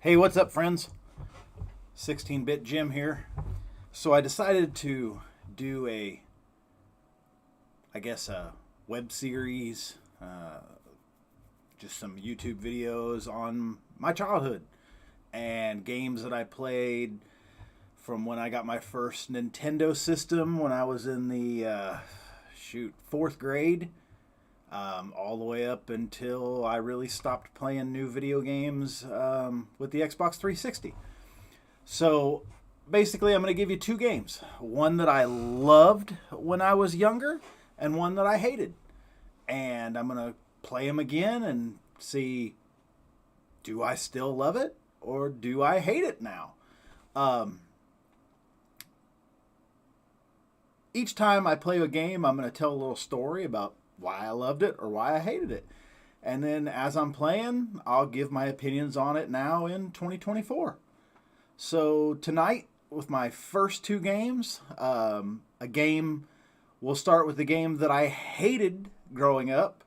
Hey, what's up, friends? 16-bit Jim here. So I decided to do a web series, just some YouTube videos on my childhood and games that I played from when I got my first Nintendo system when I was in the fourth grade, all the way up until I really stopped playing new video games with the Xbox 360. So basically, I'm going to give you two games. One that I loved when I was younger and one that I hated. And I'm going to play them again and see, do I still love it or do I hate it now? Each time I play a game, I'm going to tell a little story about why I loved it or why I hated it. And then as I'm playing, I'll give my opinions on it now in 2024. So tonight, with my first two games, we'll start with the game that I hated growing up,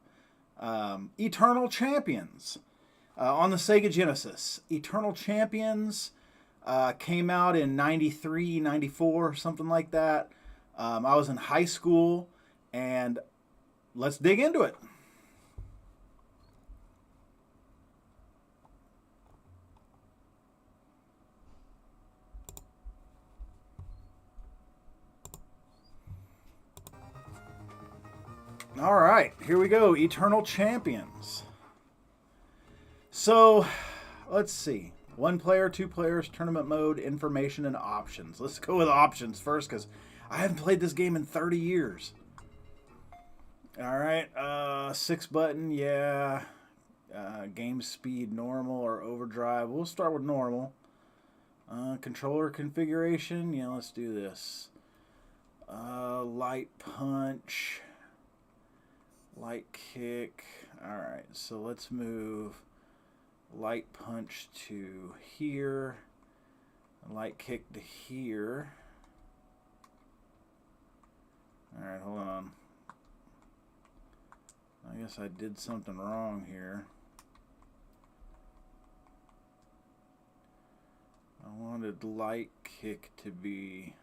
Eternal Champions, on the Sega Genesis. Eternal Champions came out in 93, 94, something like that. I was in high school, and let's dig into it. All right, here we go. Eternal Champions. So, let's see. One player, two players, tournament mode, information, and options. Let's go with options first because I haven't played this game in 30 years. All right, 6-button, yeah. Game speed, normal or overdrive. We'll start with normal. Controller configuration, yeah, let's do this. Light punch. Light kick. Alright, so let's move light punch to here. Light kick to here. Alright, hold on. I guess I did something wrong here. I wanted light kick to be...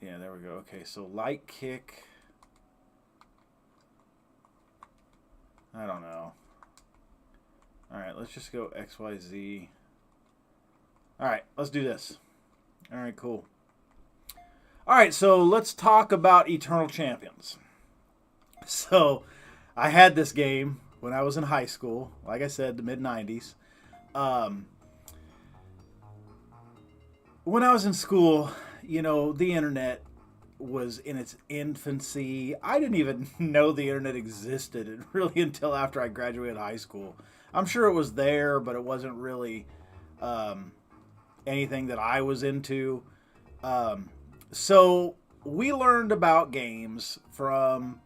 Yeah, there we go. Okay, so light kick... I don't know. Alright, let's just go XYZ. Alright, let's do this. Alright, cool. Alright, so let's talk about Eternal Champions. So, I had this game when I was in high school. Like I said, the mid-90s. When I was in school, you know, the internet was in its infancy. I didn't even know the internet existed really until after I graduated high school. I'm sure it was there, but it wasn't really anything that I was into. So we learned about games from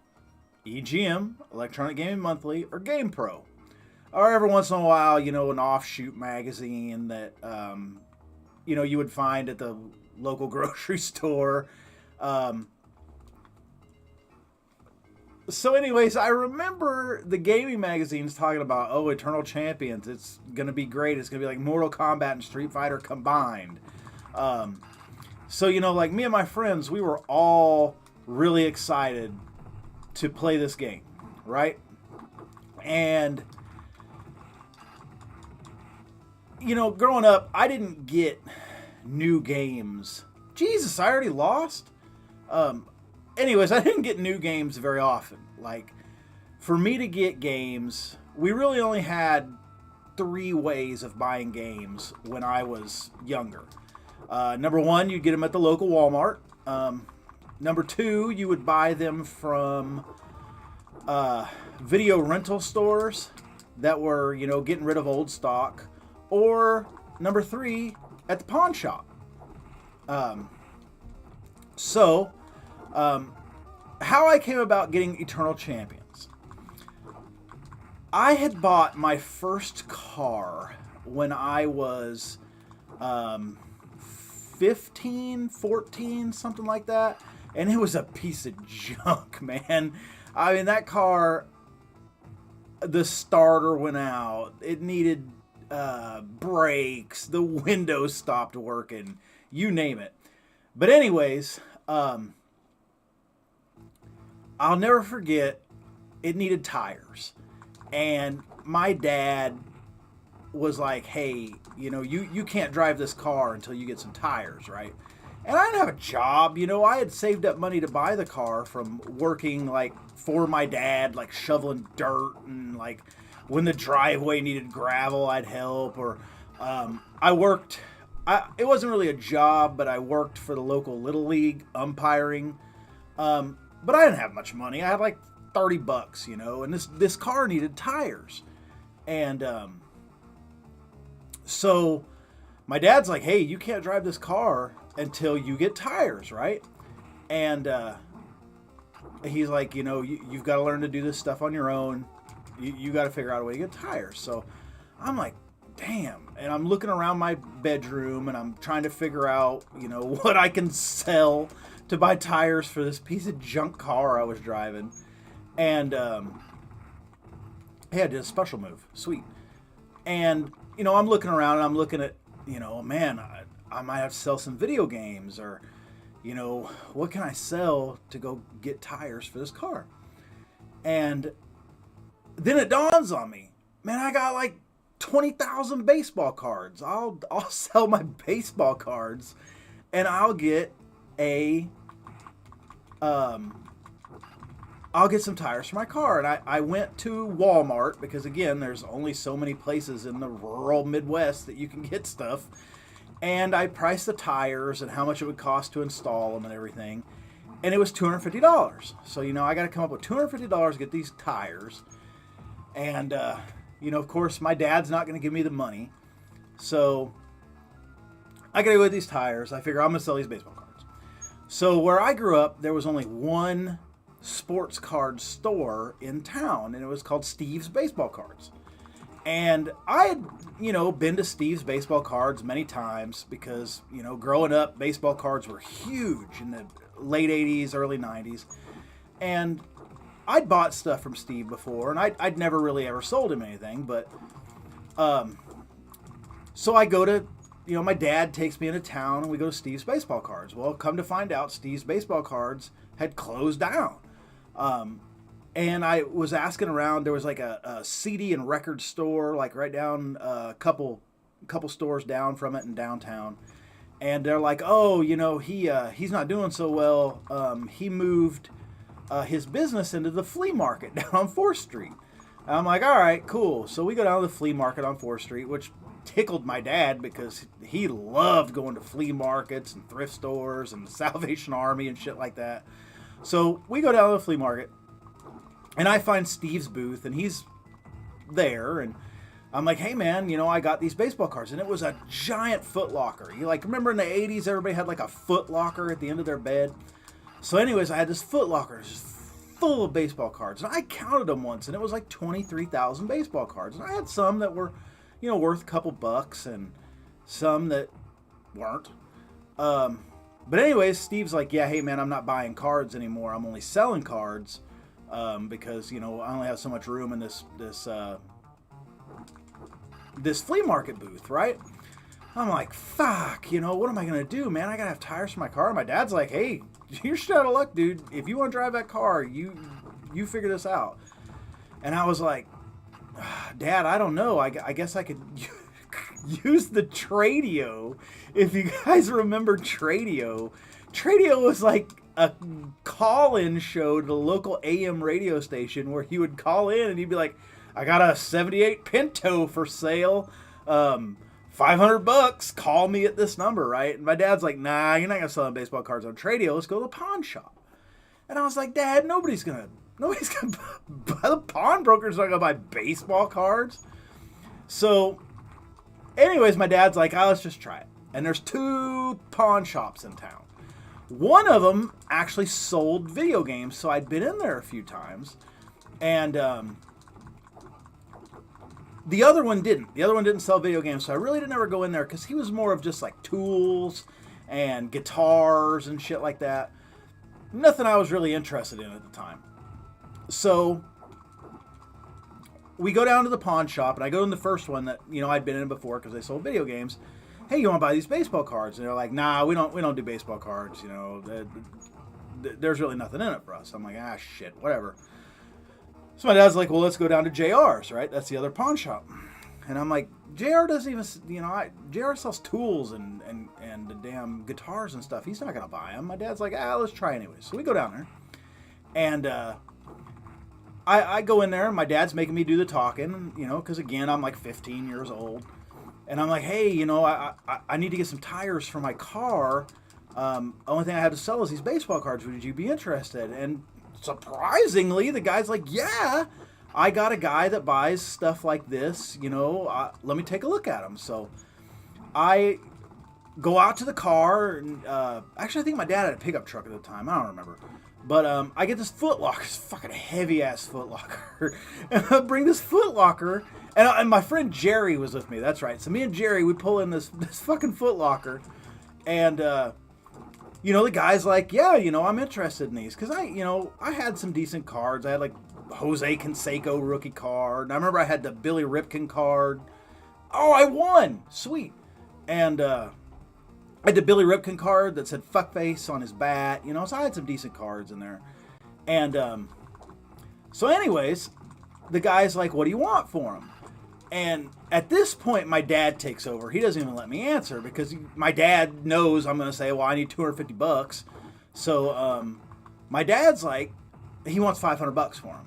EGM, Electronic Gaming Monthly, or GamePro. Or every once in a while, you know, an offshoot magazine that, you know, you would find at the local grocery store. So anyways, I remember the gaming magazines talking about, oh, Eternal Champions, it's going to be great. It's going to be like Mortal Kombat and Street Fighter combined. So, you know, like me and my friends, we were all really excited to play this game, right? And, you know, growing up, I didn't get new games. Jesus, I already lost? Anyways, I didn't get new games very often. Like, for me to get games, we really only had 3 ways of buying games when I was younger. Number 1, you'd get them at the local Walmart. Number 2, you would buy them from video rental stores that were, you know, getting rid of old stock. Or number 3, at the pawn shop. How I came about getting Eternal Champions. I had bought my first car when I was 15, 14, something like that. And it was a piece of junk, man. I mean, that car, the starter went out. It needed brakes, the windows stopped working, you name it. But anyways, I'll never forget, it needed tires. And my dad was like, hey, you can't drive this car until you get some tires, right? And I didn't have a job, I had saved up money to buy the car from working like for my dad, like shoveling dirt, and like when the driveway needed gravel, I'd help. Or I worked, it wasn't really a job, but I worked for the local Little League umpiring. But I didn't have much money. I had like $30, and this car needed tires. And so my dad's like, hey, you can't drive this car until you get tires, right? And he's like, you've got to learn to do this stuff on your own. You got to figure out a way to get tires. So I'm like, damn. And I'm looking around my bedroom and I'm trying to figure out, what I can sell to buy tires for this piece of junk car I was driving. And hey, I did a special move. Sweet. And, I'm looking around and I'm looking at, man, I might have to sell some video games, or, what can I sell to go get tires for this car? And then it dawns on me, man, I got like 20,000 baseball cards. I'll sell my baseball cards and I'll get I'll get some tires for my car. And I went to Walmart because, again, there's only so many places in the rural Midwest that you can get stuff. And I priced the tires and how much it would cost to install them and everything. And it was $250. So, I got to come up with $250 to get these tires. And, of course, my dad's not going to give me the money. So I got to go get these tires. I figure I'm going to sell these baseball cards. So where I grew up, there was only one sports card store in town, and it was called Steve's Baseball Cards. And I had, been to Steve's Baseball Cards many times because, growing up, baseball cards were huge in the late 80s, early 90s. And I'd bought stuff from Steve before, and I'd never really ever sold him anything. But so I go to, my dad takes me into town, and we go to Steve's Baseball Cards. Well, come to find out, Steve's Baseball Cards had closed down. And I was asking around. There was like a CD and record store, like right down a couple stores down from it in downtown. And they're like, oh, he's not doing so well. He moved his business into the flea market down on 4th Street. And I'm like, all right, cool. So we go down to the flea market on 4th Street, which tickled my dad because he loved going to flea markets and thrift stores and the Salvation Army and shit like that. So we go down to the flea market, and I find Steve's booth, and he's there, and I'm like, hey, man, I got these baseball cards, and it was a giant Foot Locker. You remember in the 80s, everybody had like a Foot Locker at the end of their bed? So anyways, I had this Foot Locker just full of baseball cards, and I counted them once, and it was like 23,000 baseball cards, and I had some that were, worth a couple bucks, and some that weren't. But anyways, Steve's like, yeah, hey, man, I'm not buying cards anymore. I'm only selling cards because, I only have so much room in this flea market booth, right? I'm like, fuck, what am I going to do, man? I got to have tires for my car. And my dad's like, hey, you're shit out of luck, dude. If you want to drive that car, you figure this out. And I was like, Dad, I don't know. I guess I could use the Tradio. If you guys remember Tradio was like a call-in show to the local AM radio station where he would call in and he'd be like, I got a 78 Pinto for sale, $500, call me at this number, right? And my dad's like, nah, you're not gonna sell baseball cards on Tradio, let's go to the pawn shop. And I was like, Dad, nobody's gonna buy, the pawnbroker's not gonna buy baseball cards. So anyways, my dad's like, oh, let's just try it. And there's 2 pawn shops in town. One of them actually sold video games, so I'd been in there a few times. And the other one didn't. The other one didn't sell video games, so I really didn't ever go in there because he was more of just like tools and guitars and shit like that. Nothing I was really interested in at the time. So we go down to the pawn shop, and I go in the first one that, you know, I'd been in before because they sold video games. Hey, you want to buy these baseball cards? And they're like, nah, we don't do baseball cards. You know, there's really nothing in it for us. I'm like, ah, shit, whatever. So my dad's like, well, let's go down to JR's, right? That's the other pawn shop. And I'm like, JR doesn't even, you know, JR sells tools and the damn guitars and stuff. He's not going to buy them. My dad's like, let's try anyway. So we go down there. And I go in there, and my dad's making me do the talking, you know, because, again, I'm like 15 years old. And I'm like, hey, you know, I need to get some tires for my car. Only thing I have to sell is these baseball cards. Would you be interested? And surprisingly, the guy's like, yeah, I got a guy that buys stuff like this. You know, let me take a look at them. So I go out to the car. And, actually, I think my dad had a pickup truck at the time. I don't remember. But I get this Foot Locker, this fucking heavy-ass Foot Locker. And I bring this Foot Locker, and my friend Jerry was with me. That's right. So me and Jerry, we pull in this fucking Foot Locker. And, you know, the guy's like, yeah, you know, I'm interested in these. Because I had some decent cards. I had, like, Jose Canseco rookie card. And I remember I had the Billy Ripken card. Oh, I won! Sweet. And, I had the Billy Ripken card that said fuckface on his bat, you know, so I had some decent cards in there. And so anyways, the guy's like, what do you want for him? And at this point, my dad takes over. He doesn't even let me answer because my dad knows I'm going to say, well, I need $250. So my dad's like, he wants $500 for him.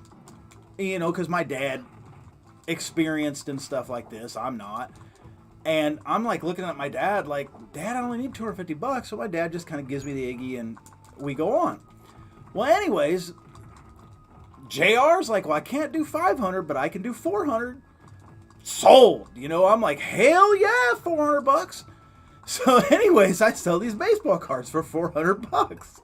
You know, because my dad experienced and stuff like this. I'm not. And I'm like looking at my dad like, Dad, I only need $250. So my dad just kind of gives me the Iggy and we go on. Well, anyways, JR's like, well, I can't do 500, but I can do 400. Sold. You know, I'm like, hell yeah, $400. So anyways, I sell these baseball cards for $400.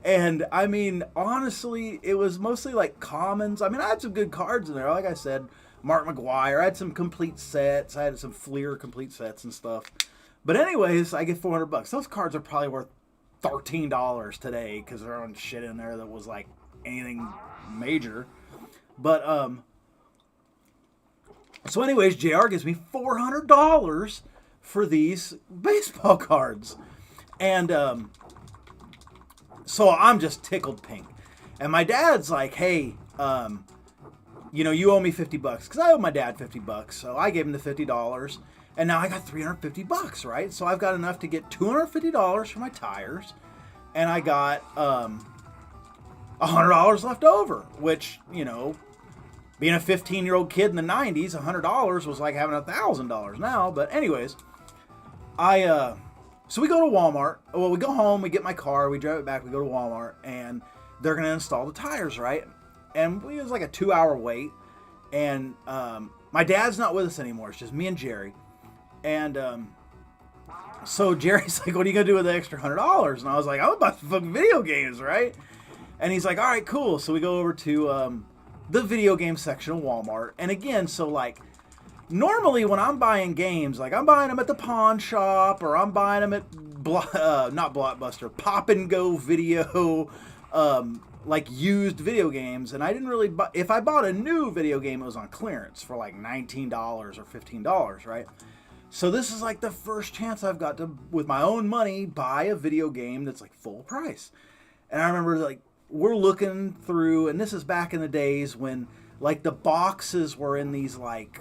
And I mean, honestly, it was mostly like commons. I mean, I had some good cards in there. Like I said, Mark McGuire. I had some complete sets. I had some Fleer complete sets and stuff. But anyways, I get $400. Those cards are probably worth $13 today because they're on shit in there that was like anything major. But so anyways, JR gives me $400 for these baseball cards. And so I'm just tickled pink. And my dad's like, hey, you know, you owe me $50 because I owe my dad $50. So I gave him the $50, and now I got $350, right? So I've got enough to get $250 for my tires, and I got $100 left over, which, you know, being a 15-year-old kid in the 90s, $100 was like having $1,000 now. But anyways, so we go to Walmart. Well, we go home, we get my car, we drive it back, we go to Walmart, and they're going to install the tires, right? And it was like a 2-hour wait. And my dad's not with us anymore. It's just me and Jerry. And so Jerry's like, what are you going to do with the extra $100? And I was like, I'm about to fucking video games, right? And he's like, all right, cool. So we go over to the video game section of Walmart. And again, so like, normally when I'm buying games, like I'm buying them at the pawn shop, or I'm buying them at, not Blockbuster, Pop and Go Video, like used video games. And I didn't really buy, if I bought a new video game, it was on clearance for like $19 or $15, right? So this is like the first chance I've got to, with my own money, buy a video game that's like full price. And I remember like, we're looking through, and this is back in the days when like the boxes were in these like,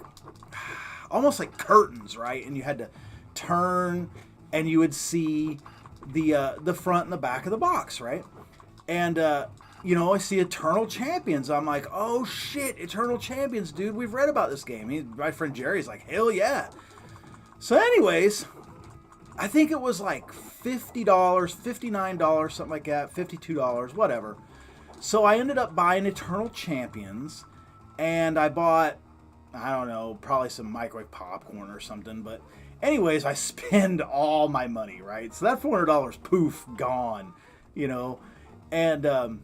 almost like curtains, right? And you had to turn and you would see the front and the back of the box, right? And, you know, I see Eternal Champions. I'm like, oh shit, Eternal Champions, dude. We've read about this game. My friend Jerry's like, hell yeah. So anyways, I think it was like $50, $59, something like that, $52, whatever. So I ended up buying Eternal Champions, and I bought, I don't know, probably some microwave popcorn or something. But anyways, I spend all my money, right? So that $400, poof, gone, you know. And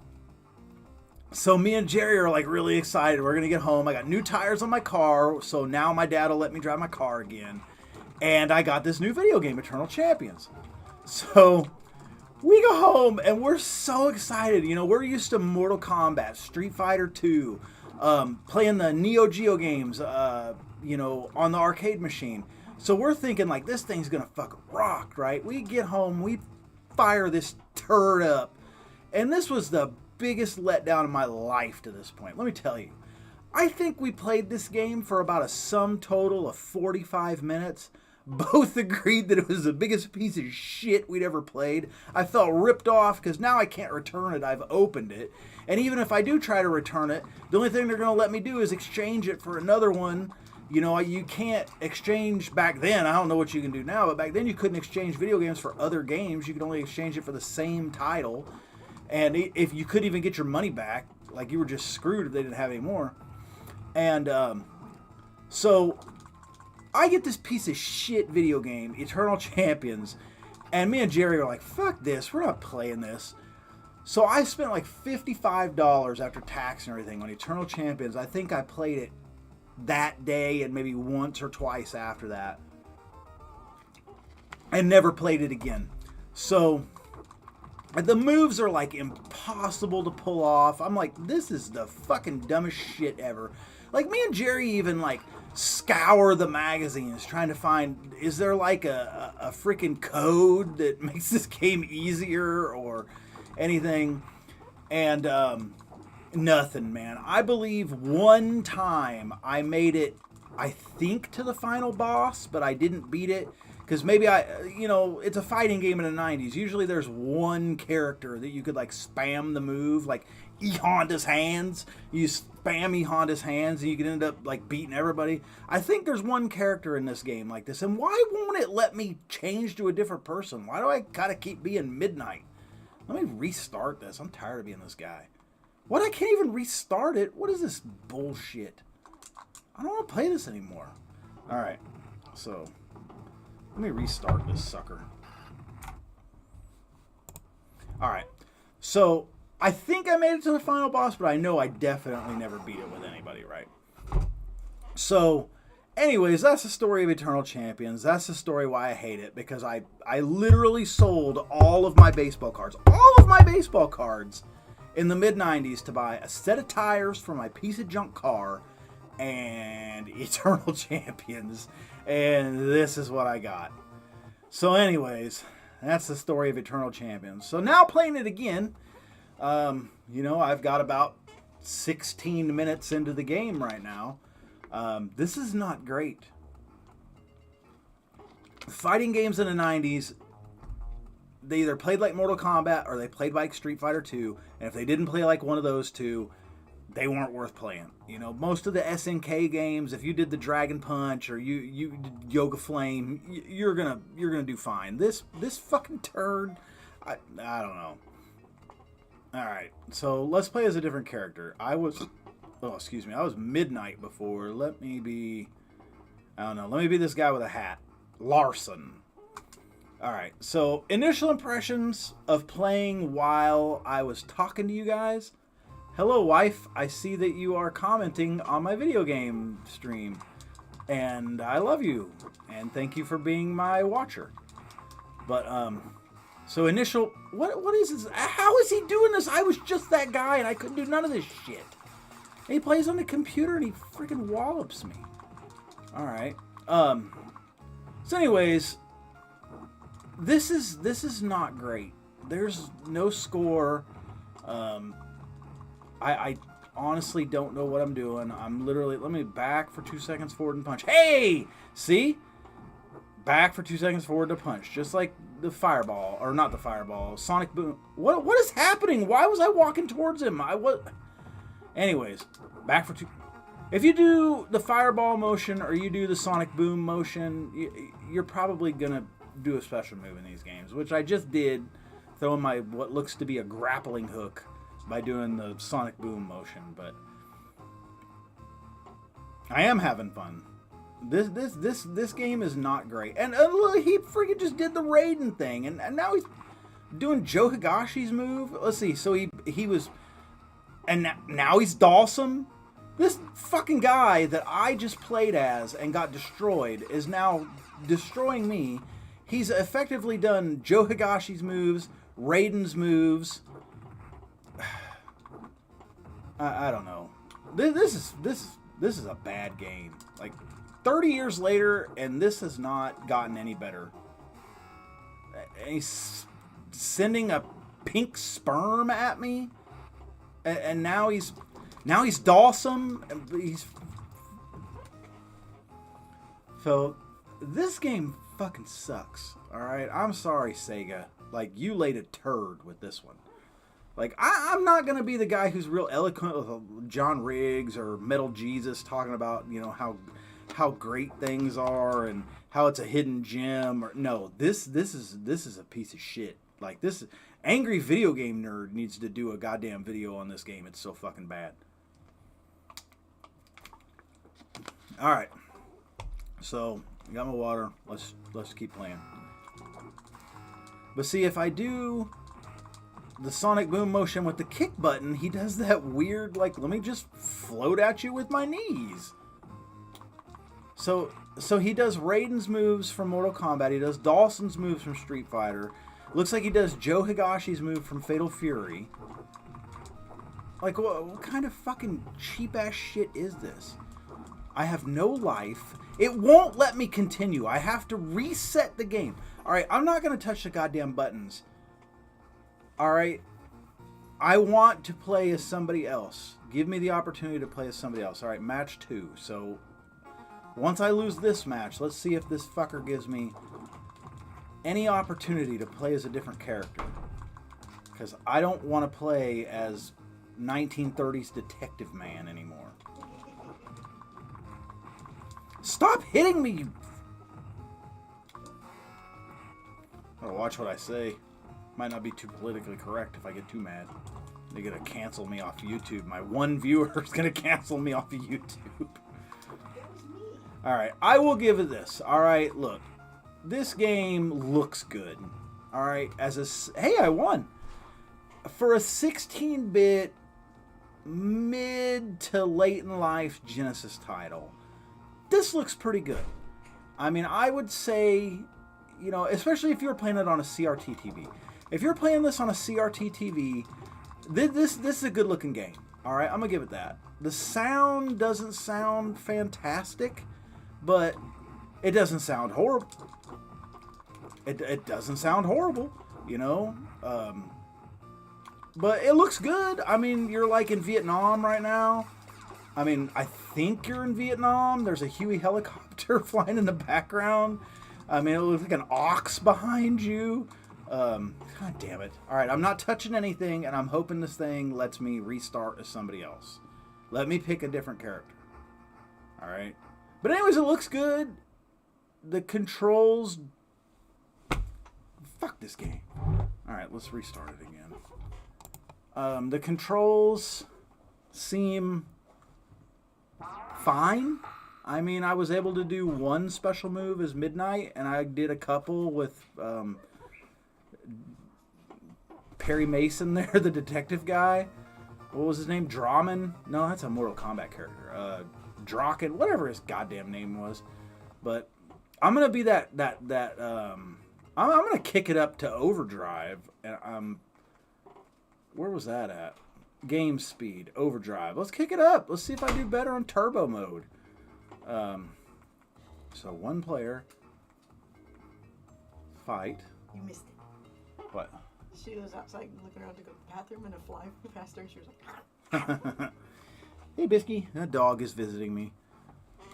so me and Jerry are like really excited. We're going to get home. I got new tires on my car, so now my dad will let me drive my car again. And I got this new video game, Eternal Champions. So we go home and we're so excited. You know, we're used to Mortal Kombat, Street Fighter 2, playing the Neo Geo games, you know, on the arcade machine. So we're thinking like this thing's gonna fucking rock, right? We get home, we fire this turd up, and this was the biggest letdown of my life to this point. Let me tell you, I think we played this game for about a sum total of 45 minutes. Both agreed that it was the biggest piece of shit we'd ever played. I felt ripped off because now I can't return it. I've opened it. And even if I do try to return it, the only thing they're going to let me do is exchange it for another one. You know, you can't exchange back then. I don't know what you can do now, but back then you couldn't exchange video games for other games. You could only exchange it for the same title. And if you couldn't even get your money back, like you were just screwed if they didn't have any more. And so I get this piece of shit video game, Eternal Champions, and me and Jerry are like, fuck this, we're not playing this. So I spent like $55 after tax and everything on Eternal Champions. I think I played it that day and maybe once or twice after that. And never played it again. So the moves are like impossible to pull off. I'm like, this is the fucking dumbest shit ever. Like me and Jerry even like scour the magazines trying to find, is there like a freaking code that makes this game easier or anything? And nothing, man. I believe one time I made it, I think, to the final boss, but I didn't beat it. Because maybe you know, it's a fighting game in the 90s. Usually there's one character that you could like spam the move, like E-Honda's hands. You spam E-Honda's hands and you can end up like beating everybody. I think there's one character in this game like this. And why won't it let me change to a different person? Why do I gotta keep being Midnight? Let me restart this. I'm tired of being this guy. What? I can't even restart it? What is this bullshit? I don't want to play this anymore. Alright, so let me restart this sucker. Alright, so I think I made it to the final boss, but I know I definitely never beat it with anybody, right? So, anyways, that's the story of Eternal Champions. That's the story why I hate it, because I literally sold all of my baseball cards. All of my baseball cards in the mid-90s to buy a set of tires for my piece of junk car and Eternal Champions. And this is what I got. So anyways, that's the story of Eternal Champions. So now playing it again, you know, I've got about 16 minutes into the game right now. This is not great. Fighting games in the 90s, they either played like Mortal Kombat or they played like Street Fighter 2. And if they didn't play like one of those two, they weren't worth playing. You know, most of the SNK games, if you did the Dragon Punch or you did Yoga Flame, you're gonna do fine. This fucking turd, I don't know. All right, so let's play as a different character. I was Midnight before. Let me be this guy with a hat, Larson. All right, so initial impressions of playing while I was talking to you guys. Hello, wife. I see that you are commenting on my video game stream, and I love you, and thank you for being my watcher. But so initial, what is this? How is he doing this? I was just that guy, and I couldn't do none of this shit. And he plays on the computer, and he freaking wallops me. All right. So anyways, this is not great. There's no score. I honestly don't know what I'm doing. I'm literally, let me back for 2 seconds forward and punch. Hey! See? Back for 2 seconds forward to punch. Just like the fireball, or not the fireball, Sonic Boom. What is happening? Why was I walking towards him? Anyways, back for two. If you do the fireball motion or you do the Sonic Boom motion, you're probably going to do a special move in these games, which I just did, throwing my what looks to be a grappling hook by doing the Sonic Boom motion, but I am having fun. This game is not great, and he freaking just did the Raiden thing, and now he's doing Joe Higashi's move. Let's see, so he was, and now he's Dawson. This fucking guy that I just played as and got destroyed is now destroying me. He's effectively done Joe Higashi's moves, Raiden's moves. I don't know. This is a bad game. Like 30 years later, and this has not gotten any better. And he's sending a pink sperm at me, and now he's Dawson. So this game fucking sucks. All right, I'm sorry, Sega. Like, you laid a turd with this one. Like, I'm not gonna be the guy who's real eloquent with John Riggs or Metal Jesus talking about, you know, how great things are and how it's a hidden gem. Or no, this is a piece of shit. Like, this angry video game nerd needs to do a goddamn video on this game. It's so fucking bad. All right, so I got my water. Let's keep playing. But see, if I do the Sonic Boom motion with the kick button, he does that weird, like, let me just float at you with my knees. So he does Raiden's moves from Mortal Kombat. He does Dawson's moves from Street Fighter. Looks like he does Joe Higashi's move from Fatal Fury. Like, what kind of fucking cheap-ass shit is this? I have no life. It won't let me continue. I have to reset the game. Alright, I'm not going to touch the goddamn buttons. Alright? I want to play as somebody else. Give me the opportunity to play as somebody else. Alright, match 2. So, once I lose this match, let's see if this fucker gives me any opportunity to play as a different character. Because I don't want to play as 1930s Detective Man anymore. Stop hitting me, you... I gotta watch what I say. Might not be too politically correct if I get too mad. They're gonna cancel me off YouTube. My one viewer is gonna cancel me off of YouTube. Alright, I will give it this. Alright, look. This game looks good. Alright, as a... Hey, I won! For a 16-bit, mid to late in life Genesis title, this looks pretty good. I mean, I would say, you know, especially if you're playing it on a CRT TV. If you're playing this on a CRT TV, this is a good looking game. Alright, I'm gonna give it that. The sound doesn't sound fantastic, but it doesn't sound horrible. It doesn't sound horrible, you know? But it looks good. I mean, you're like in Vietnam right now. I mean, I think you're in Vietnam. There's a Huey helicopter flying in the background. I mean, it looks like an ox behind you. God damn it. Alright, I'm not touching anything, and I'm hoping this thing lets me restart as somebody else. Let me pick a different character. Alright? But anyways, it looks good. The controls... Fuck this game. Alright, let's restart it again. The controls seem fine. I mean, I was able to do one special move as Midnight, and I did a couple with Perry Mason there, the detective guy. What was his name? Drawman? No, that's a Mortal Kombat character. Draken, whatever his goddamn name was. But I'm gonna be I'm gonna kick it up to overdrive, and where was that at? Game speed, overdrive. Let's kick it up. Let's see if I do better on turbo mode. So one player, fight. You missed it. What? She was outside looking around to go to the bathroom, and a fly flew past her, and she was like, Hey, Bisky. That dog is visiting me.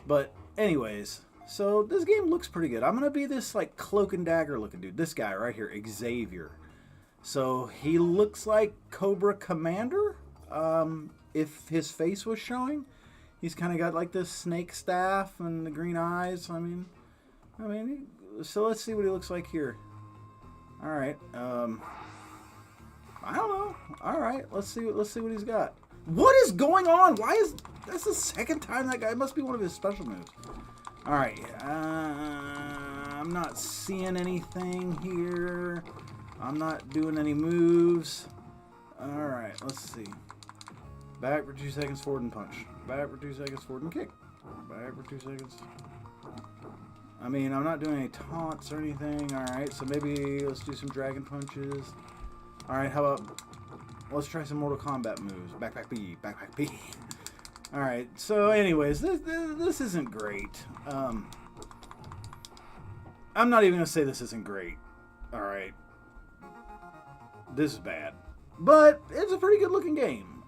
But anyways, so this game looks pretty good. I'm going to be this like cloak and dagger looking dude. This guy right here, Xavier. So he looks like Cobra Commander, if his face was showing. He's kind of got like this snake staff and the green eyes. I mean, so let's see what he looks like here. All right. I don't know. All right. Let's see what he's got. What is going on? That's the second time that guy, it must be one of his special moves. All right. I'm not seeing anything here. I'm not doing any moves. Alright, let's see. Back for 2 seconds, forward and punch. Back for 2 seconds, forward and kick. Back for 2 seconds. I mean, I'm not doing any taunts or anything. Alright, so maybe let's do some dragon punches. Alright, how about... Let's try some Mortal Kombat moves. Backpack B, backpack B. All right. So, anyways, this isn't great. I'm not even gonna say this isn't great. All right. This is bad, but it's a pretty good looking game.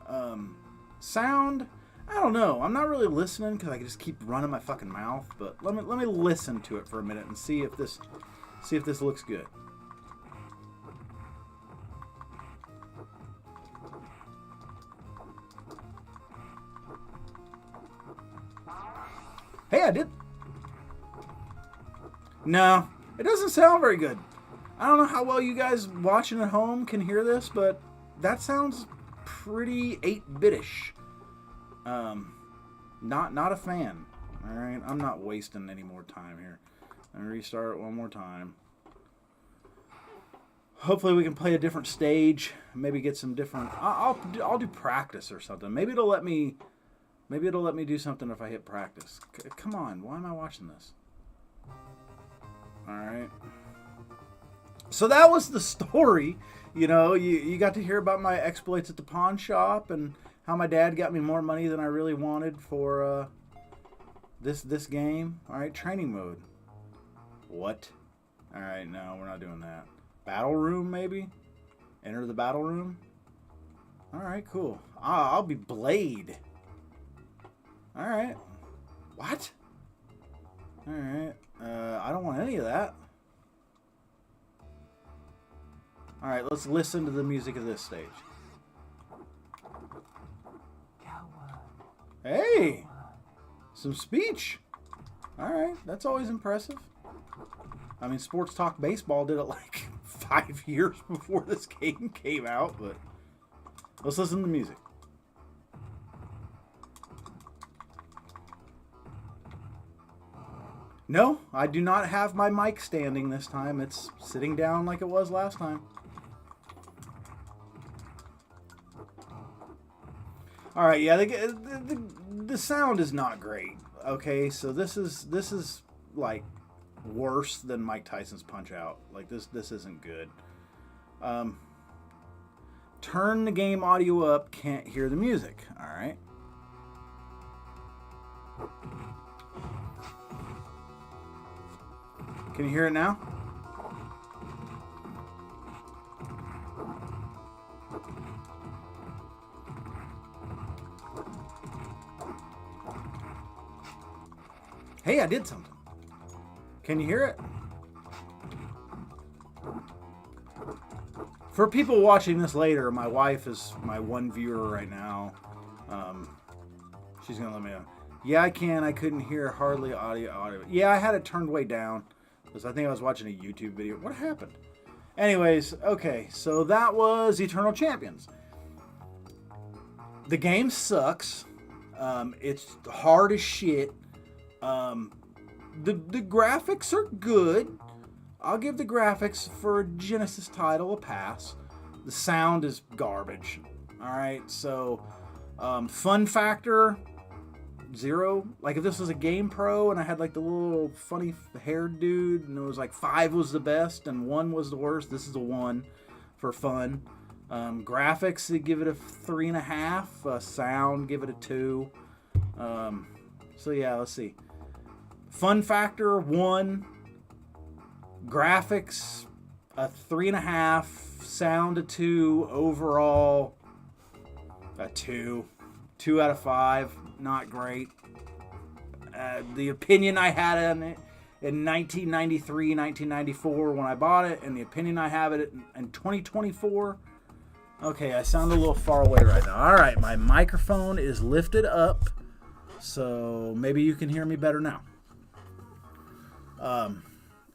Sound, I don't know. I'm not really listening because I can just keep running my fucking mouth. But let me listen to it for a minute and see if this looks good. Hey, I did. No, it doesn't sound very good. I don't know how well you guys watching at home can hear this, but that sounds pretty 8-bitish. Not a fan. All right, I'm not wasting any more time here. Let me restart it one more time. Hopefully we can play a different stage. Maybe get some different. I'll do practice or something. Maybe it'll let me do something if I hit practice. Come on, why am I watching this? All right. So that was the story. You know, you got to hear about my exploits at the pawn shop and how my dad got me more money than I really wanted for this game. All right, training mode. What? All right, no, we're not doing that. Battle room, maybe? Enter the battle room? All right, cool. I'll be Blade. All right. What? All right. I don't want any of that. All right, let's listen to the music of this stage. Hey! Some speech. All right, that's always impressive. I mean, Sports Talk Baseball did it like 5 years before this game came out, but let's listen to the music. No, I do not have my mic standing this time. It's sitting down like it was last time. All right, yeah, the sound is not great. Okay, so this is like worse than Mike Tyson's Punch Out. Like this isn't good. Turn the game audio up. Can't hear the music. All right. Can you hear it now? Hey, I did something. Can you hear it? For people watching this later, my wife is my one viewer right now. She's going to let me know. Yeah, I can. I couldn't hear hardly audio. Yeah, I had it turned way down because I think I was watching a YouTube video. What happened? Anyways, okay. So that was Eternal Champions. The game sucks. It's hard as shit. The graphics are good. I'll give the graphics for a Genesis title a pass. The sound is garbage. Alright, so fun factor 0. Like if this was a Game Pro and I had like the little funny haired dude and it was like 5 was the best and 1 was the worst, this is a 1 for fun. Graphics, they give it a 3.5. Sound, give it a 2. So yeah, let's see. Fun factor 1, graphics a 3.5, sound a 2, overall a 2. 2 out of 5, not great. The opinion I had on it in 1993, 1994 when I bought it, and the opinion I have it in 2024. Okay, I sound a little far away right now. All right, my microphone is lifted up, so maybe you can hear me better now.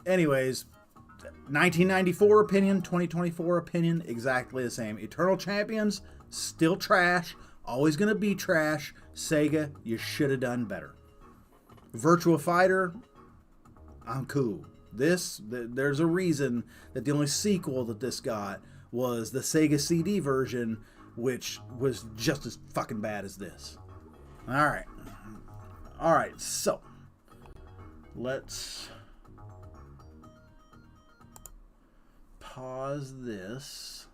Anyways, 1994 opinion, 2024 opinion, exactly the same. Eternal Champions, still trash. Always going to be trash. Sega, you should have done better. Virtua Fighter, I'm cool. There's a reason that the only sequel that this got was the Sega CD version, which was just as fucking bad as this. Alright, so let's pause this.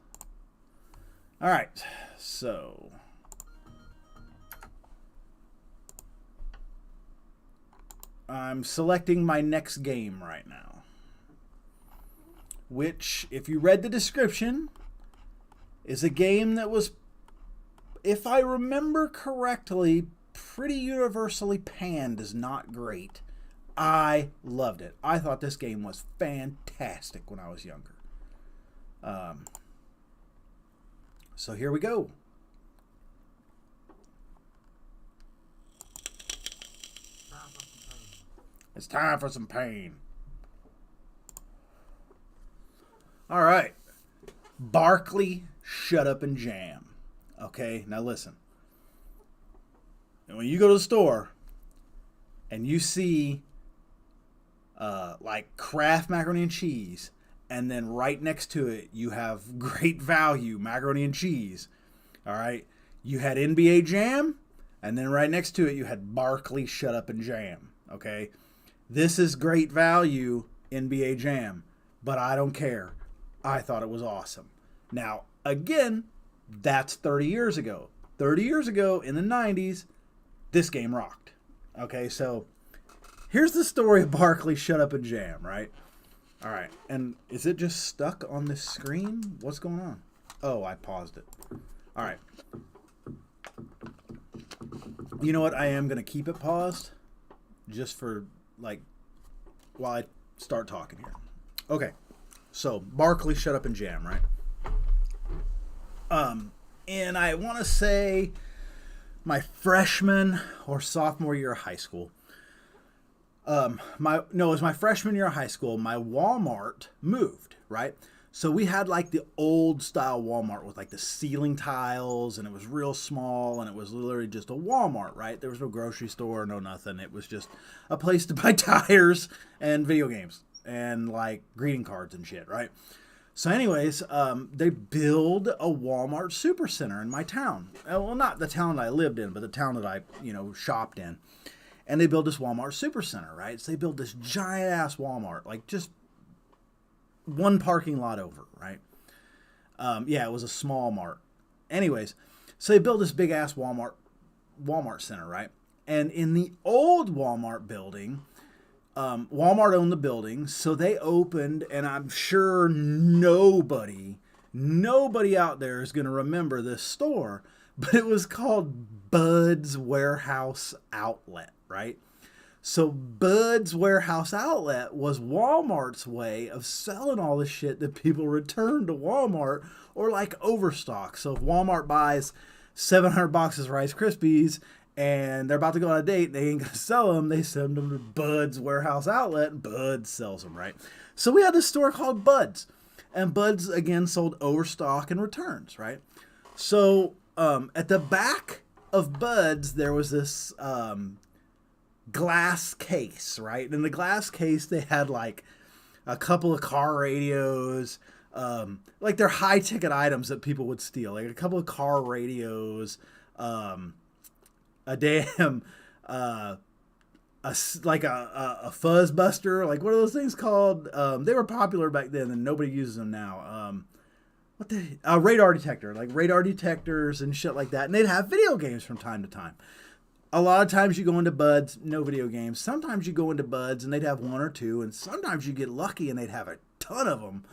Alright, so I'm selecting my next game right now. Which, if you read the description, is a game that was, if I remember correctly, pretty universally panned as not great. I loved it. I thought this game was fantastic when I was younger. So here we go. It's time for some pain. All right. Barkley, Shut Up and Jam. Okay, now listen. And when you go to the store and you see like Kraft macaroni and cheese, and then right next to it you have Great Value macaroni and cheese, all right? You had NBA Jam, and then right next to it you had Barkley, Shut Up and Jam, okay? This is Great Value NBA Jam, but I don't care. I thought it was awesome. Now, again, that's 30 years ago. 30 years ago, in the 90s, this game rocked. Okay, so here's the story of Barkley, Shut Up and Jam, right? All right, and is it just stuck on this screen? What's going on? Oh, I paused it. All right. You know what? I am going to keep it paused just for, like, while I start talking here. Okay, so Barkley, Shut Up and Jam, right? And I want to say my freshman or sophomore year of high school. It was my freshman year of high school. My Walmart moved, right? So we had like the old style Walmart with like the ceiling tiles, and it was real small, and it was literally just a Walmart, right? There was no grocery store, no nothing. It was just a place to buy tires and video games and like greeting cards and shit, right? So anyways, they build a Walmart Supercenter in my town. Well, not the town that I lived in, but the town that I, shopped in. And they build this Walmart Supercenter, right? So they build this giant-ass Walmart, like just one parking lot over, right? It was a small mart. Anyways, so they build this big-ass Walmart center, right? And in the old Walmart building, Walmart owned the building, so they opened, and I'm sure nobody out there is going to remember this store, but it was called Bud's Warehouse Outlet, right? So Bud's Warehouse Outlet was Walmart's way of selling all the shit that people return to Walmart or like overstock. So if Walmart buys 700 boxes of Rice Krispies and they're about to go on a date, they ain't gonna sell them, they send them to Bud's Warehouse Outlet, and Bud's sells them, right? So we had this store called Bud's, and Bud's again sold overstock and returns, right? So at the back of Bud's there was this glass case, right? And in the glass case they had like a couple of car radios, like they're high ticket items that people would steal, like a couple of car radios, a damn a fuzz buster, like what are those things called? They were popular back then and nobody uses them now. Radar detector, like radar detectors and shit like that. And they'd have video games from time to time. A lot of times you go into Bud's, no video games. Sometimes you go into Bud's and they'd have one or two, and sometimes you get lucky and they'd have a ton of them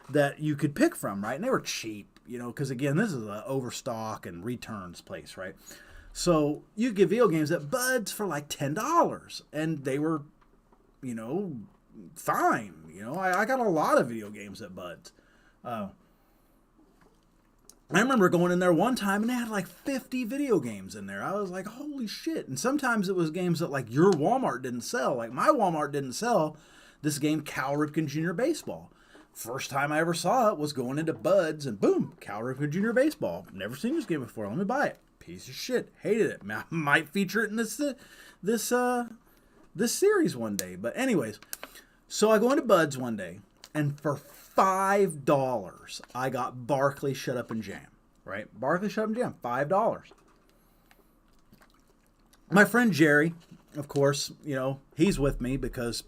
that you could pick from, right? And they were cheap, because again, this is an overstock and returns place, right? So you get video games at Bud's for like $10, and they were, fine. I got a lot of video games at Bud's. I remember going in there one time and they had like 50 video games in there. I was like, holy shit. And sometimes it was games that like your Walmart didn't sell. Like my Walmart didn't sell this game, Cal Ripken Jr. Baseball. First time I ever saw it was going into Bud's and boom, Cal Ripken Jr. Baseball. Never seen this game before. Let me buy it. Piece of shit. Hated it. I might feature it in this series one day. But anyways, so I go into Bud's one day and for $5, I got Barkley, Shut Up and Jam, right? Barkley, Shut Up and Jam, $5. My friend Jerry, of course, he's with me because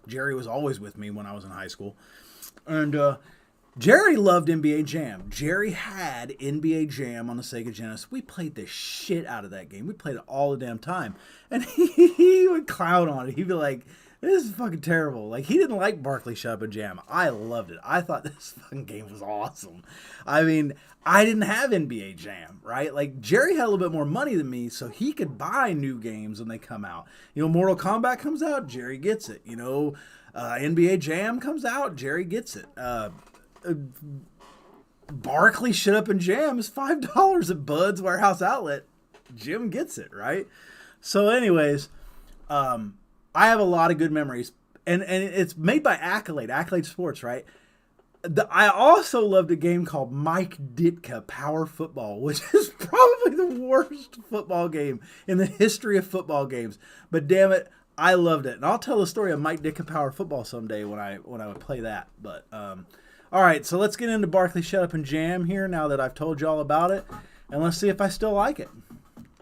Jerry was always with me when I was in high school. And Jerry loved NBA Jam. Jerry had NBA Jam on the Sega Genesis. We played the shit out of that game. We played it all the damn time. And he would clown on it. He'd be like, this is fucking terrible. Like, he didn't like Barkley Shut Up and Jam. I loved it. I thought this fucking game was awesome. I mean, I didn't have NBA Jam, right? Like, Jerry had a little bit more money than me, so he could buy new games when they come out. You know, Mortal Kombat comes out, Jerry gets it. You know, NBA Jam comes out, Jerry gets it. Barkley Shut Up and Jam is $5 at Bud's Warehouse Outlet. Jim gets it, right? So anyways, I have a lot of good memories. And it's made by Accolade Sports, right? I also loved a game called Mike Ditka Power Football, which is probably the worst football game in the history of football games. But damn it, I loved it. And I'll tell the story of Mike Ditka Power Football someday when I would play that. But all right, so let's get into Barkley Shut Up and Jam here now that I've told you all about it. And let's see if I still like it.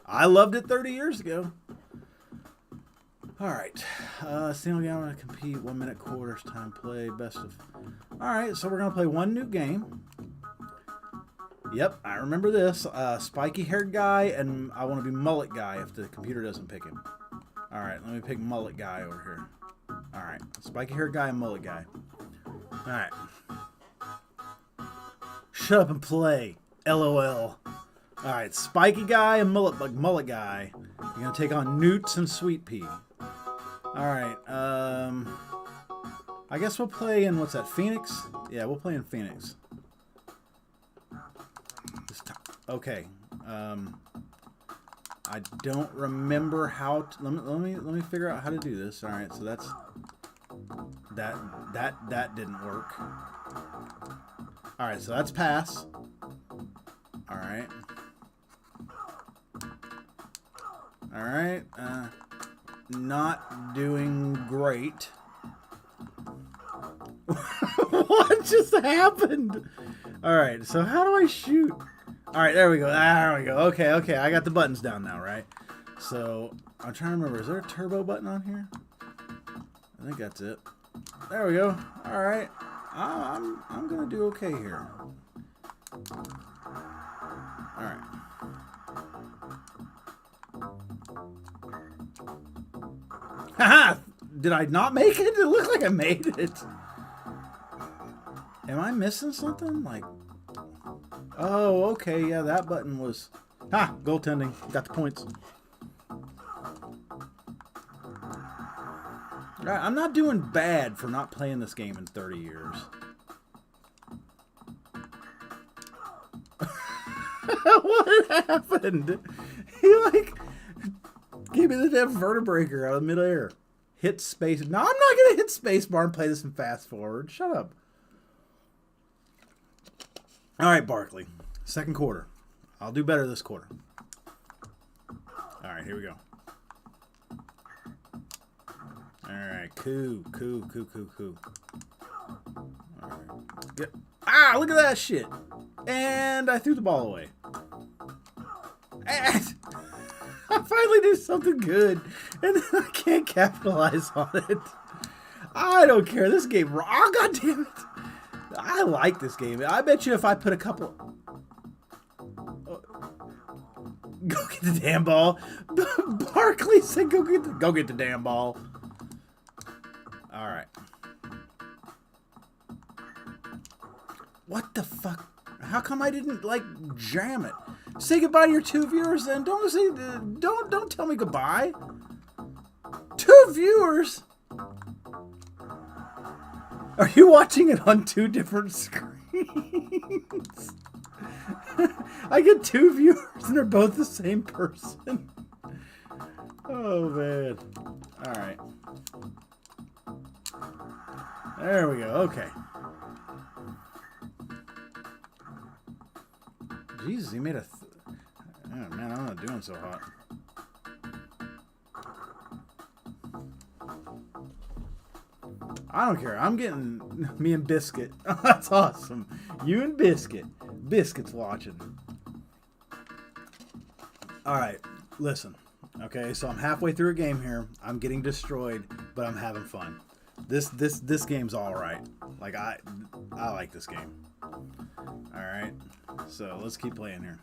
I loved it 30 years ago. All right. Single game, I'm going to compete. 1 minute quarters, time play, best of. All right, so we're going to play one new game. Yep, I remember this. Spiky haired guy, and I want to be mullet guy if the computer doesn't pick him. All right, let me pick mullet guy over here. All right, spiky haired guy and mullet guy. All right. Shut up and play. LOL. All right, spiky guy and mullet guy. You're going to take on Newts and Sweet Pea. All right. I guess we'll play in, what's that, Phoenix? Yeah, we'll play in Phoenix. Okay. I don't remember how to, let me figure out how to do this. All right, so that's that didn't work. All right, so that's pass. All right. All right. Not doing great. What just happened? All right, so how do I shoot? All right, there we go. There we go. Okay. I got the buttons down now, right? So I'm trying to remember. Is there a turbo button on here? I think that's it. There we go. All right. I'm gonna do okay here. All right. Haha! Did I not make it? It looked like I made it. Am I missing something? Like, oh, okay, yeah, that button was... Ha! Goaltending. Got the points. Alright, I'm not doing bad for not playing this game in 30 years. What happened? He, like, gave me the damn vertebraker out of midair. Hit space. No, I'm not going to hit space bar and play this in fast forward. Shut up. All right, Barkley. Second quarter. I'll do better this quarter. All right, here we go. All right, coo. All right. Get. Ah, look at that shit. And I threw the ball away. And I finally do something good, and then I can't capitalize on it. I don't care. This game, oh, God damn it. I like this game. I bet you if I put a couple... Go get the damn ball. Barkley said go get the damn ball. All right. What the fuck? How come I didn't, like, jam it? Say goodbye to your 2 viewers then. Don't tell me goodbye. 2 viewers? Are you watching it on 2 different screens? I get 2 viewers and they're both the same person. Oh, man. All right. There we go. Okay. Jesus, he made a... Oh, man, I'm not doing so hot. I don't care. I'm getting me and Biscuit. That's awesome. You and Biscuit. Biscuit's watching. All right. Listen. Okay, so I'm halfway through a game here. I'm getting destroyed, but I'm having fun. This game's all right. Like I like this game. All right, so let's keep playing here.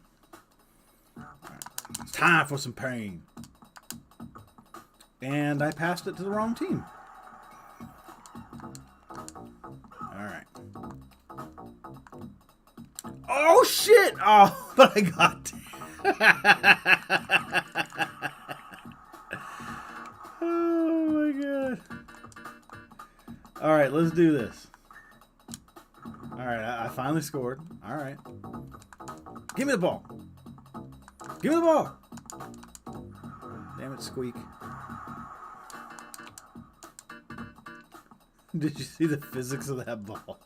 All right. It's time for some pain. And I passed it to the wrong team. All right. Oh shit! Oh, but I got. Oh my god. All right, let's do this. All right, I finally scored. All right. Give me the ball. Give me the ball. Damn it, Squeak. Did you see the physics of that ball?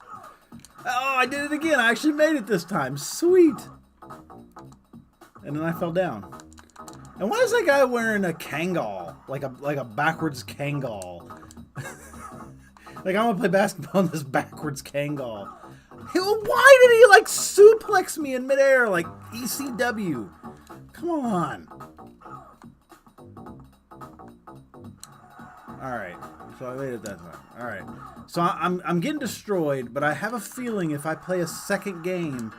Oh, I did it again. I actually made it this time. Sweet. And then I fell down. And why is that guy wearing a Kangol? Like a backwards Kangol. Like, I'm gonna play basketball in this backwards Kangol. Why did he, like, suplex me in midair like ECW? Come on. Alright. So I made it that time. Alright. So I'm getting destroyed, but I have a feeling if I play a second game,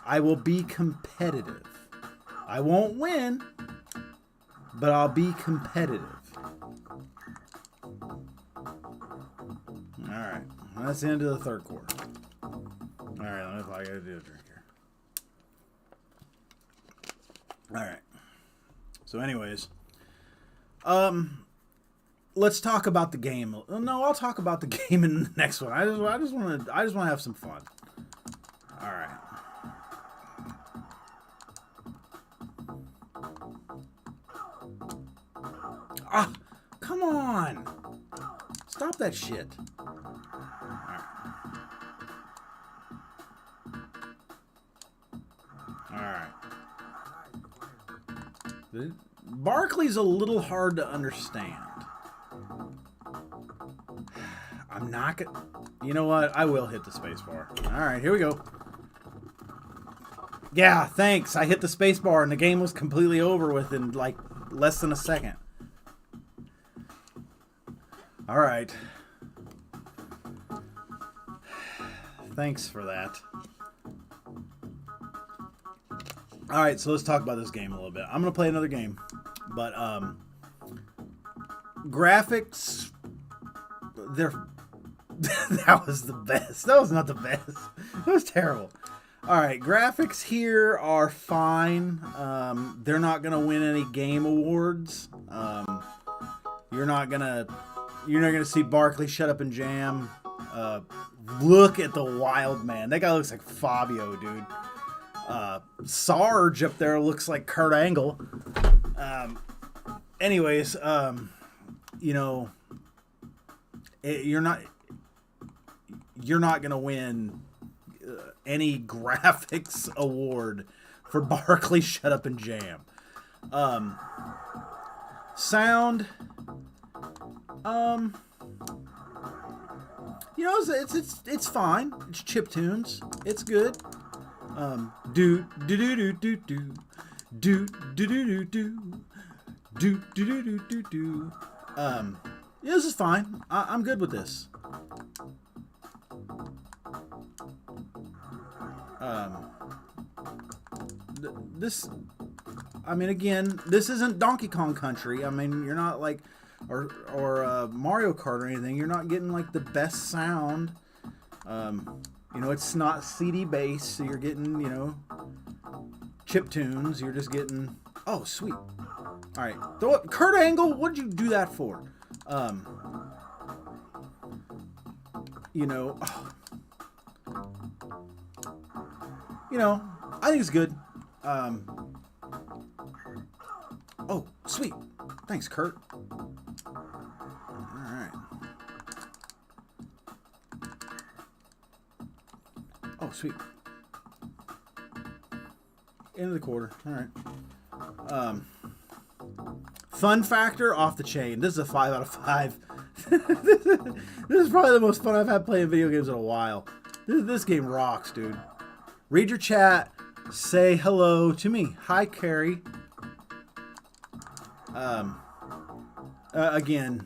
I will be competitive. I won't win, but I'll be competitive. Alright. That's the end of the third quarter. Alright, let me I gotta do a drink here. Alright. So anyways. Let's talk about the game. No, I'll talk about the game in the next one. I just want to have some fun. Alright. Ah, come on. Stop that shit. Alright. Barkley's a little hard to understand. I'm not gonna... You know what? I will hit the spacebar. Alright, here we go. Yeah, thanks. I hit the spacebar and the game was completely over with in like less than a second. Alright. Thanks for that. Alright, so let's talk about this game a little bit. I'm going to play another game. But, graphics, they're... That was the best. That was not the best. That was terrible. Alright, graphics here are fine. They're not going to win any game awards. You're not going to see Barkley shut up and jam. Look at the wild man. That guy looks like Fabio, dude. Sarge up there looks like Kurt Angle. Anyways, you know, you're not gonna win any graphics award for Barkley shut up and jam. Sound, you know, it's fine. It's chiptunes. It's good. Do do do do do do do do do do do do do do do do. Yeah, this is fine. I'm good with this. This, I mean, again, this isn't Donkey Kong Country. I mean, you're not like, or Mario Kart or anything. You're not getting like the best sound. You know, it's not CD based, so you're getting, you know, chip tunes. You're just getting, oh, sweet. All right, throw it. Kurt Angle, what did you do that for? You know, I think it's good. Oh, sweet. Thanks, Kurt. All right. Oh, sweet. End of the quarter. All right. Fun factor, off the chain. This is a 5 out of 5. This is probably the most fun I've had playing video games in a while. This game rocks, dude. Read your chat. Say hello to me. Hi, Carrie. Again,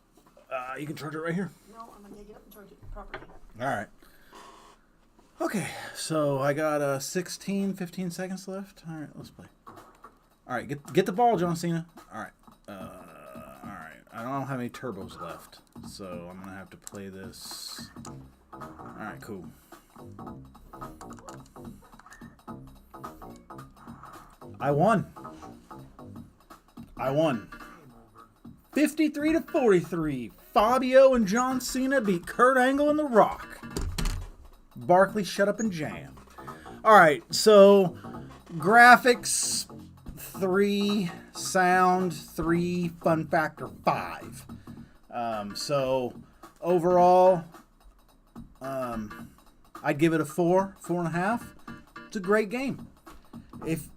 You can charge it right here. No, I'm gonna get up and charge it properly. All right. Okay, so I got 16, 15 seconds left. All right, let's play. All right, get the ball, John Cena. All right. All right. I don't have any turbos left, so I'm gonna have to play this. All right, cool. I won. 53 to 43. Fabio and John Cena beat Kurt Angle and The Rock. Barkley, shut up and jam. All right, so graphics 3, sound 3, fun factor 5. So overall, I'd give it a 4, 4.5. It's a great game. If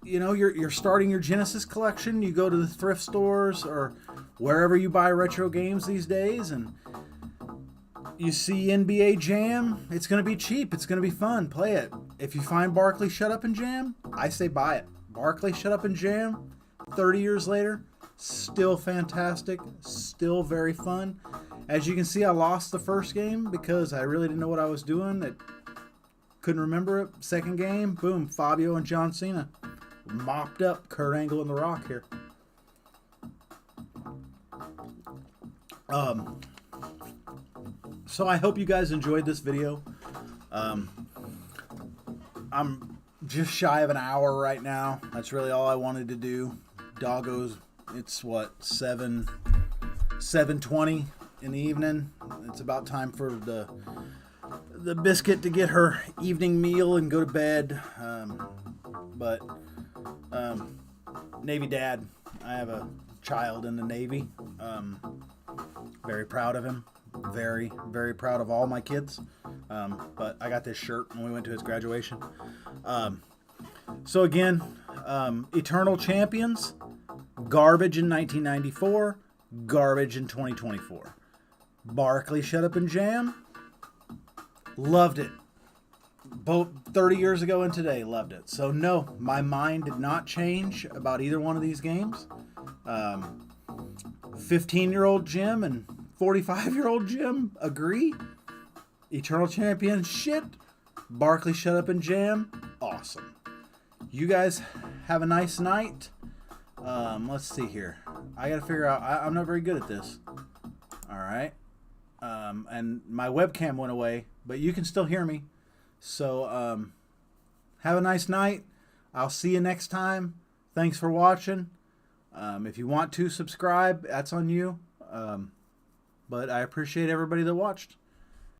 you know you're starting your Genesis collection, you go to the thrift stores or wherever you buy retro games these days, and you see NBA Jam, it's going to be cheap. It's going to be fun. Play it. If you find Barkley Shut Up and Jam, I say buy it. Barkley Shut Up and Jam, 30 years later, still fantastic, still very fun. As you can see, I lost the first game because I really didn't know what I was doing. I couldn't remember it. Second game, boom, Fabio and John Cena mopped up Kurt Angle and The Rock here. So I hope you guys enjoyed this video. I'm just shy of an hour right now. That's really all I wanted to do. Doggos, it's what, 7:20 in the evening. It's about time for the biscuit to get her evening meal and go to bed. But Navy dad, I have a child in the Navy. Very proud of him. Very, very proud of all my kids. But I got this shirt when we went to his graduation. So again, Eternal Champions, garbage in 1994, garbage in 2024. Barkley Shut Up and Jam, loved it. Both 30 years ago and today, loved it. So no, my mind did not change about either one of these games. 15-year-old Jim and 45-year-old Jim agree. Eternal Champion, shit. Barkley Shut Up and Jam, awesome. You guys have a nice night. Let's see here. I gotta figure out, I'm not very good at this. All right. And my webcam went away, but you can still hear me. So have a nice night. I'll see you next time. Thanks for watching. If you want to subscribe, that's on you. But I appreciate everybody that watched.